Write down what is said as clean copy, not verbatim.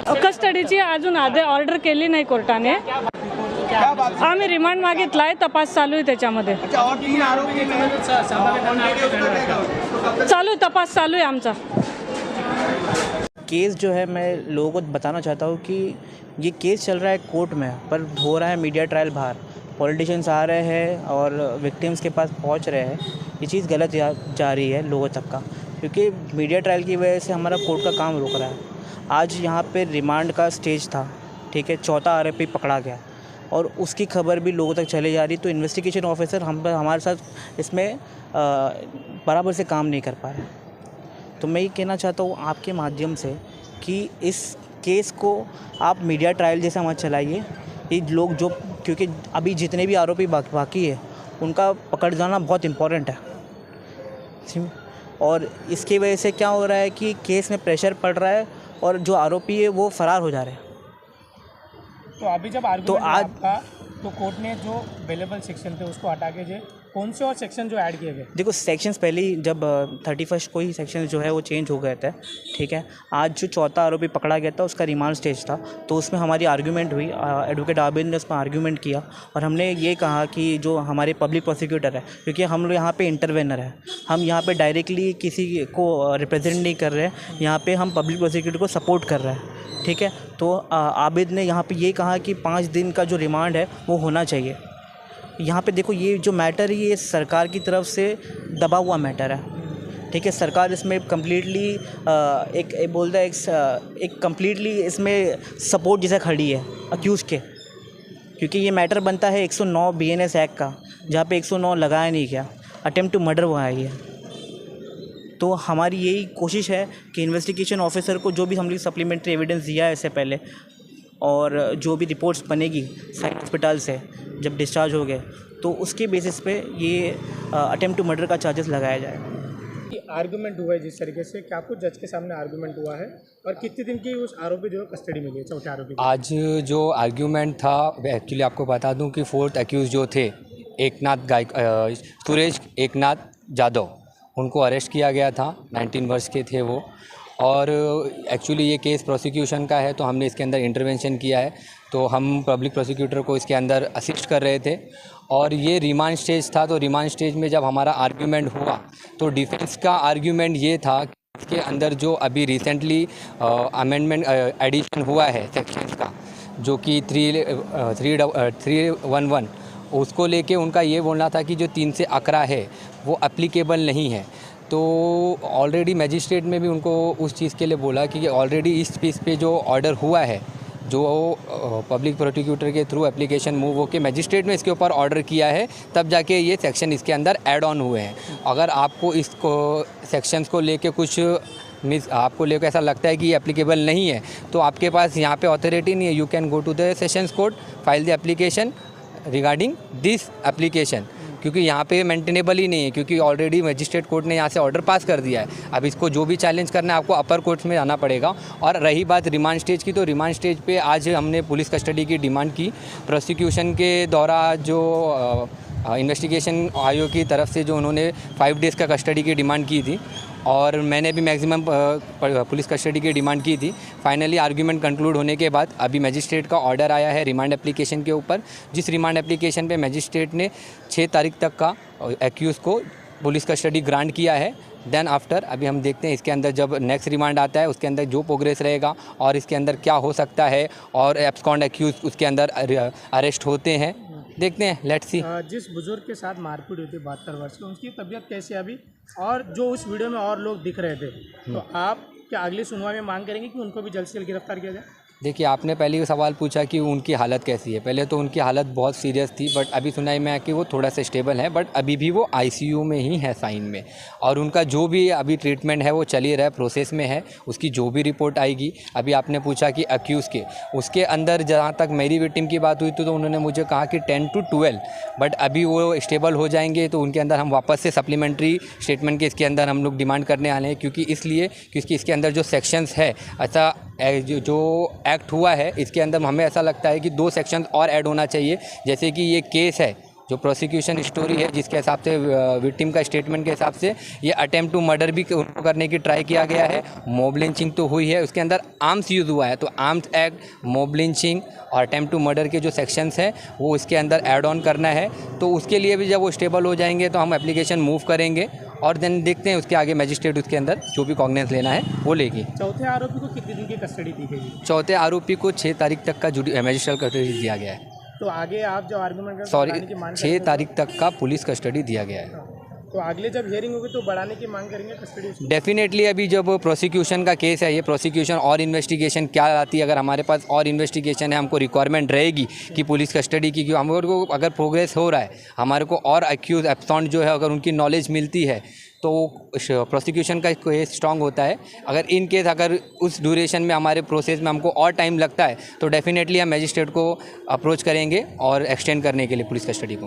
कस्टडीची अजून ऑर्डर केली नाही कोर्टाने. आम्ही रिमांड मागितलाय, तपास चालू आहे त्याच्यामध्ये. चालू तपास चालू आहे आमचा. केस जो है मैं लोगों को बताना चाहता हूँ कि ये केस चल रहा है कोर्ट में, पर हो रहा है मीडिया ट्रायल बाहर. पॉलिटिशियंस आ रहे हैं और विक्टिम्स के पास पहुँच रहे हैं. ये चीज़ गलत जा रही है लोगों तक का, क्योंकि मीडिया ट्रायल की वजह से हमारा कोर्ट का काम रुक रहा है. आज यहाँ पे रिमांड का स्टेज था, ठीक है, चौथा आरोपी पकड़ा गया और उसकी खबर भी लोगों तक चले जा रही. तो इन्वेस्टिगेशन ऑफिसर हमारे साथ इसमें बराबर से काम नहीं कर पा रहे. तो मैं ये कहना चाहता हूँ आपके माध्यम से कि इस केस को आप मीडिया ट्रायल जैसा मत चलाइए. ये लोग जो, क्योंकि अभी जितने भी आरोपी बाकी है उनका पकड़ जाना बहुत इम्पोर्टेंट है. और इसकी वजह से क्या हो रहा है कि केस में प्रेशर पड़ रहा है और जो आरोपी है वो फ़रार हो जा रहे हैं. तो अभी जब आज तो कोर्ट ने जो अवेलेबल सेक्शन थे उसको हटा के कौन से और सेक्शन जो ऐड किए गए? देखो, सेक्शंस पहले ही जब 31 को ही सेक्शन जो है वो चेंज हो गए थे, ठीक है. आज जो चौथा आरोपी पकड़ा गया था उसका रिमांड स्टेज था, तो उसमें हमारी आर्ग्यूमेंट हुई. एडवोकेट आबिद ने उसमें आर्ग्यूमेंट किया और हमने ये कहा कि जो हमारे पब्लिक प्रोसिक्यूटर है, क्योंकि हम लोग यहाँ पे इंटरवेनर है, हम यहाँ पे डायरेक्टली किसी को रिप्रेजेंट नहीं कर रहे हैं, यहाँ पे हम पब्लिक प्रोसिक्यूटर को सपोर्ट कर रहे हैं, ठीक है. तो आबिद ने यहाँ पे ये कहा कि 5 दिन का जो रिमांड है वो होना चाहिए. यहाँ पे देखो, ये जो मैटर है ये सरकार की तरफ से दबा हुआ मैटर है, ठीक है. सरकार इसमें कम्प्लीटली एक कम्प्लीटली इसमें सपोर्ट जैसा खड़ी है अक्यूज़ के, क्योंकि ये मैटर बनता है 109 BNS एक्ट का, जहाँ पे 109 लगाया नहीं गया. अटेम्प्ट टू मर्डर हुआ है ये. तो हमारी यही कोशिश है कि इन्वेस्टिगेशन ऑफिसर को जो भी हमने सप्लीमेंट्री एविडेंस दिया है इससे पहले, और जो भी रिपोर्ट्स बनेगी साइड हॉस्पिटल से जब डिस्चार्ज हो गए, तो उसके बेसिस पे ये अटेम्प्ट टू मर्डर का चार्जेस लगाया जाएगा. आर्गूमेंट हुआ है जिस तरीके से, क्या कुछ जज के सामने आर्गूमेंट हुआ है और कितने दिन की उस आरोपी जो कस्टडी में लिए, चौथे आरोपी? आज जो आर्ग्यूमेंट था, एक्चुअली आपको बता दूं कि 4th एक्यूज जो थे सुरेश एकनाथ जादव, उनको अरेस्ट किया गया था. 19 वर्ष के थे वो. और एक्चुअली ये केस प्रोसिक्यूशन का है, तो हमने इसके अंदर इंटरवेंशन किया है. तो हम पब्लिक प्रोसिक्यूटर को इसके अंदर असिस्ट कर रहे थे और ये रिमांड स्टेज था. तो रिमांड स्टेज में जब हमारा आर्ग्यूमेंट हुआ तो डिफेंस का आर्ग्यूमेंट ये था कि इसके अंदर जो अभी रिसेंटली अमेंडमेंट एडिशन हुआ है सेक्शंस का, जो कि 311, उसको लेके उनका ये बोलना था कि जो 3 से 11 है वो एप्लीकेबल नहीं है. तो ऑलरेडी मैजिस्ट्रेट में भी उनको उस चीज़ के लिए बोला कि ऑलरेडी इस चीज़ पे जो ऑर्डर हुआ है, जो पब्लिक प्रोसिक्यूटर के थ्रू एप्लीकेशन मूव होकर मैजिस्ट्रेट ने इसके ऊपर ऑर्डर किया है, तब जाके ये सेक्शन इसके अंदर ऐड ऑन हुए हैं. अगर आपको इसको सेक्शंस को लेके कुछ आपको लेकर ऐसा लगता है कि ये एप्लीकेबल नहीं है, तो आपके पास यहाँ पे अथॉरिटी नहीं है. You can go to the sessions court, file the application regarding this application, क्योंकि यहाँ पे मेंटेनेबल ही नहीं है, क्योंकि ऑलरेडी मजिस्ट्रेट कोर्ट ने यहाँ से ऑर्डर पास कर दिया है. अब इसको जो भी चैलेंज करना है आपको अपर कोर्ट में जाना पड़ेगा. और रही बात रिमांड स्टेज की, तो रिमांड स्टेज पे आज हमने पुलिस कस्टडी की डिमांड की. प्रोसिक्यूशन के द्वारा जो इन्वेस्टिगेशन आयोग की तरफ से जो उन्होंने 5 डेज़ का कस्टडी की डिमांड की थी, और मैंने भी मैक्सिमम पुलिस कस्टडी की डिमांड की थी. फाइनली आर्ग्यूमेंट कंक्लूड होने के बाद अभी मैजिस्ट्रेट का ऑर्डर आया है रिमांड एप्लीकेशन के ऊपर, जिस रिमांड एप्लीकेशन पे मैजिस्ट्रेट ने 6 तारीख तक का एक्यूज़ को पुलिस कस्टडी ग्रांट किया है. देन आफ्टर अभी हम देखते हैं इसके अंदर जब नेक्स्ट रिमांड आता है उसके अंदर जो प्रोग्रेस रहेगा और इसके अंदर क्या हो सकता है, और एब्सकॉन्ड एक्यूज़ उसके अंदर अरेस्ट होते हैं, देखते हैं. Let's see. जिस बुजुर्ग के साथ मारपीट हुई थी 72 वर्ष की, उनकी तबीयत कैसी है अभी, और जो उस वीडियो में और लोग दिख रहे थे, तो आप क्या अगली सुनवाई में मांग करेंगे कि उनको भी जल्द से जल्द गिरफ्तार किया जाए? देखिए, आपने पहले ये सवाल पूछा कि उनकी हालत कैसी है. पहले तो उनकी हालत बहुत सीरियस थी, बट अभी सुनाई में कि वो थोड़ा सा स्टेबल है, बट अभी भी वो ICU में ही है साइन में. और उनका जो भी अभी ट्रीटमेंट है वो चल ही रहा है, प्रोसेस में है. उसकी जो भी रिपोर्ट आएगी, अभी आपने पूछा कि अक्यूज़ के, उसके अंदर जहाँ तक मेरी विक्टिम की बात हुई तो उन्होंने मुझे कहा कि 10 to 12, बट अभी वो स्टेबल हो जाएंगे तो उनके अंदर हम वापस से सप्लीमेंट्री स्टेटमेंट के इसके अंदर हम लोग डिमांड करने वाले हैं. क्योंकि इसलिए क्योंकि इसके अंदर जो सेक्शंस है, ऐसा जो एक्ट हुआ है इसके अंदर हमें ऐसा लगता है कि 2 सेक्शन और ऐड होना चाहिए. जैसे कि ये केस है जो प्रोसिक्यूशन स्टोरी है जिसके हिसाब से विक्टिम का स्टेटमेंट के हिसाब से ये अटेम्प्ट टू मर्डर भी उनको करने की ट्राई किया गया है, मॉब लिंचिंग तो हुई है, उसके अंदर आर्म्स यूज़ हुआ है, तो आर्म्स एक्ट, मॉब लिंचिंग और अटेम्प्ट टू मर्डर के जो सेक्शंस हैं वो इसके अंदर ऐड ऑन करना है। तो उसके लिए भी जब वो स्टेबल हो जाएंगे तो हम एप्लीकेशन मूव करेंगे और देन देखते हैं उसके आगे मजिस्ट्रेट उसके अंदर जो भी कॉग्निजेंस लेना है वो लेगी। चौथे आरोपी को कितने दिन की कस्टडी दी गई? चौथे आरोपी को 6 तारीख तक का मजिस्ट्रेट कस्टडी दिया गया है। तो आगे आप जो आर्गूमेंट कर सॉरी 6 तारीख तक का पुलिस कस्टडी दिया गया है। तो अगले जब हियरिंग होगी तो बढ़ाने की मांग करेंगे कस्टडी उसकी? डेफिनेटली अभी जब प्रोसिक्यूशन का केस है, ये प्रोसिक्यूशन और इन्वेस्टिगेशन क्या आती है, अगर हमारे पास और इन्वेस्टिगेशन है, हमको रिक्वायरमेंट रहेगी कि पुलिस कस्टडी की, क्योंकि हमारे को अगर प्रोग्रेस हो रहा है, हमारे को और अक्यूज एब्सॉन्ड जो है अगर उनकी नॉलेज मिलती है तो प्रोसिक्यूशन का केस स्ट्रांग होता है। अगर इन केस अगर उस ड्यूरेशन में हमारे प्रोसेस में हमको और टाइम लगता है तो डेफिनेटली हम मजिस्ट्रेट को अप्रोच करेंगे और एक्सटेंड करने के लिए पुलिस कस्टडी को।